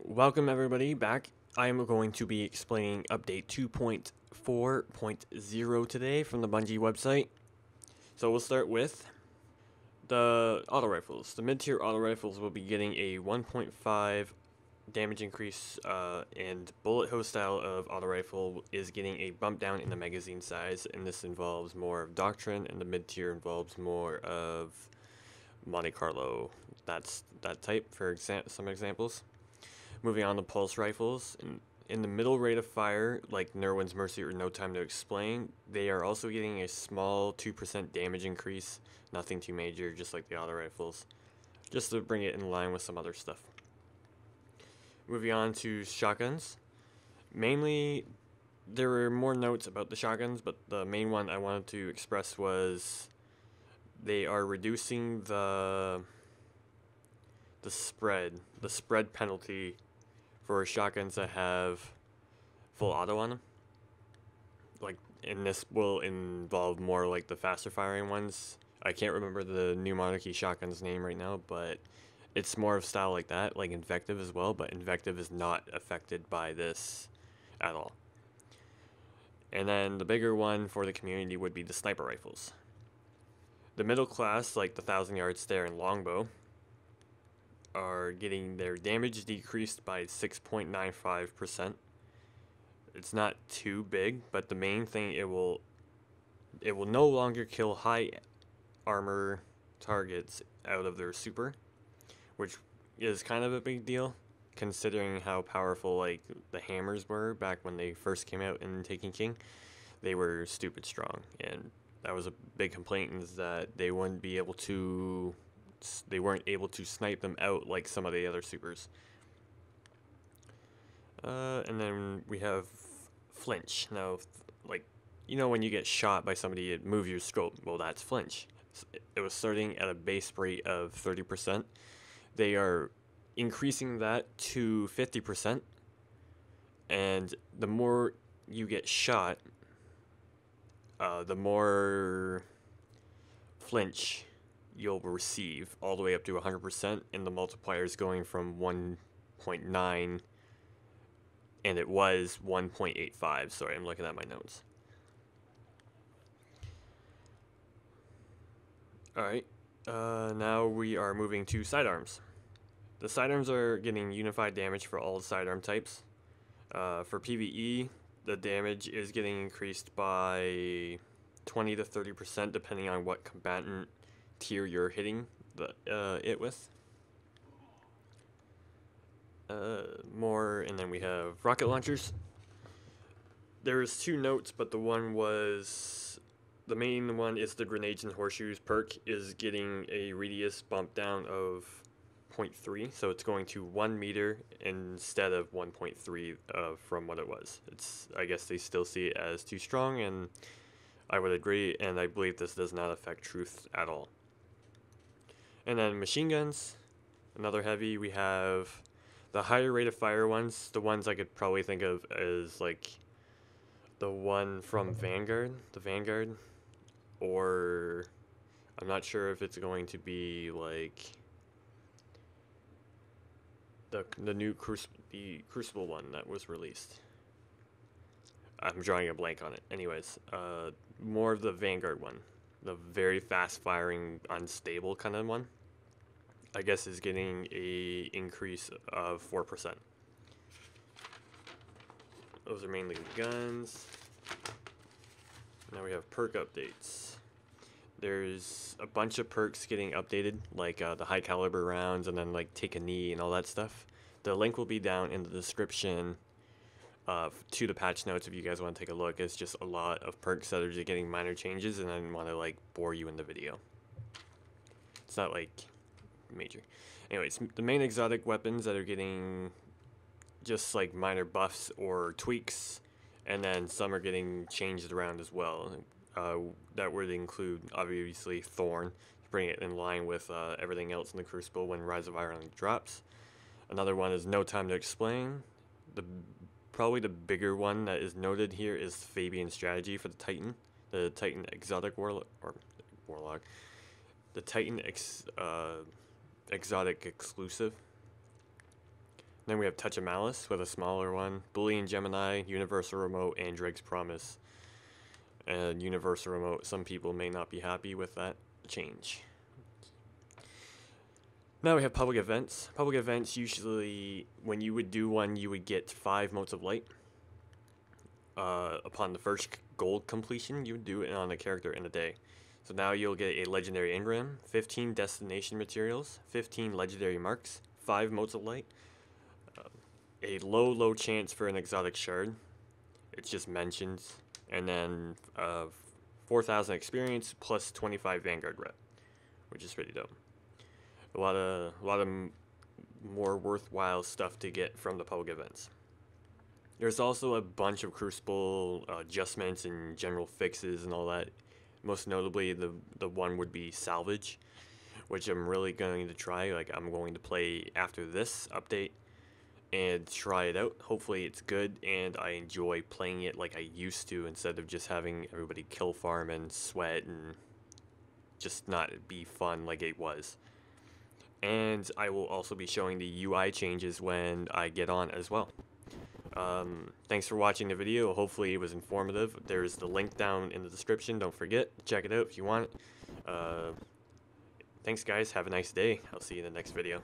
Welcome everybody back. I am going to be explaining update 2.4.0 today from the Bungie website. So we'll start with the auto rifles. The mid-tier auto rifles will be getting a 1.5 damage increase, and bullet hose style of auto rifle is getting a bump down in the magazine size, and this involves more of Doctrine, and the mid-tier involves more of Monte Carlo. That's that type for some examples. Moving on to pulse rifles. In the middle rate of fire, like Nerwin's Mercy or No Time to Explain, they are also getting a small 2% damage increase. Nothing too major, just like the auto rifles. Just to bring it in line with some other stuff. Moving on to shotguns. Mainly, there were more notes about the shotguns, but the main one I wanted to express was they are reducing the spread penalty for shotguns that have full auto on them. And this will involve more like the faster firing ones. I can't remember the New Monarchy shotgun's name right now, but it's more of style like that, like Invective as well, but Invective is not affected by this at all. And then the bigger one for the community would be the sniper rifles. The middle class, like the 1,000-yard stare and Longbow, are getting their damage decreased by 6.95%. It's not too big, but the main thing, it will no longer kill high armor targets out of their super, which is kind of a big deal considering how powerful like the hammers were back when they first came out in Taken King. They were stupid strong, and that was a big complaint, is that they weren't able to snipe them out like some of the other supers. And then we have Flinch. Now, when you get shot by somebody, it moves your scope. Well, that's Flinch. It was starting at a base rate of 30%. They are increasing that to 50%. And the more you get shot, the more Flinch you'll receive, all the way up to 100%, and the multiplier is going from 1.9, and it was 1.85. Sorry, I'm looking at my notes. Alright, now we are moving to sidearms. The sidearms are getting unified damage for all sidearm types. For PvE, the damage is getting increased by 20 to 30% depending on what combatant tier you're hitting it with. And then we have rocket launchers. There's two notes, but the main one is the grenades and horseshoes perk is getting a radius bump down of 0.3, so it's going to 1 meter instead of 1.3 from what it was. I guess they still see it as too strong, and I would agree, and I believe this does not affect truth at all. And then machine guns, another heavy. We have the higher rate of fire ones. The ones I could probably think of as like the one from Vanguard, or I'm not sure if it's going to be like the new Crucible one that was released. I'm drawing a blank on it. Anyways, more of the Vanguard one, the very fast firing, unstable kind of one, I guess, is getting a increase of 4%. Those are mainly the guns. Now we have perk updates. There's a bunch of perks getting updated, like the high caliber rounds, and then like take a knee and all that stuff. The link will be down in the description to the patch notes if you guys want to take a look. It's just a lot of perks that are just getting minor changes, and I didn't want to like bore you in the video. It's not like major. Anyways, the main exotic weapons that are getting just like minor buffs or tweaks, and then some are getting changed around as well. That would include obviously Thorn, to bring it in line with everything else in the Crucible when Rise of Iron drops. Another one is No Time to Explain. Probably the bigger one that is noted here is Fabian's strategy for the Titan exotic warlock, the Titan exotic exclusive. Then we have Touch of Malice with a smaller one, Boolean Gemini, Universal Remote, and Drake's Promise. And Universal Remote, some people may not be happy with that change. Now we have public events. Public events, usually when you would do one, you would get 5 motes of light. Upon the first gold completion, you would do it on a character in a day. So now you'll get a legendary engram, 15 destination materials, 15 legendary marks, 5 motes of light, a low chance for an exotic shard. It's just mentions, and then 4,000 experience plus 25 Vanguard rep, which is pretty dope. A lot of more worthwhile stuff to get from the public events. There's also a bunch of Crucible adjustments and general fixes and all that. Most notably, the one would be Salvage, which I'm really going to try. Like, I'm going to play after this update and try it out. Hopefully it's good and I enjoy playing it like I used to, instead of just having everybody kill farm and sweat and just not be fun like it was. And I will also be showing the UI changes when I get on as well. Thanks for watching the video. Hopefully it was informative. There's the link down in the description. Don't forget, check it out if you want it. Thanks guys, have a nice day. I'll see you in the next video.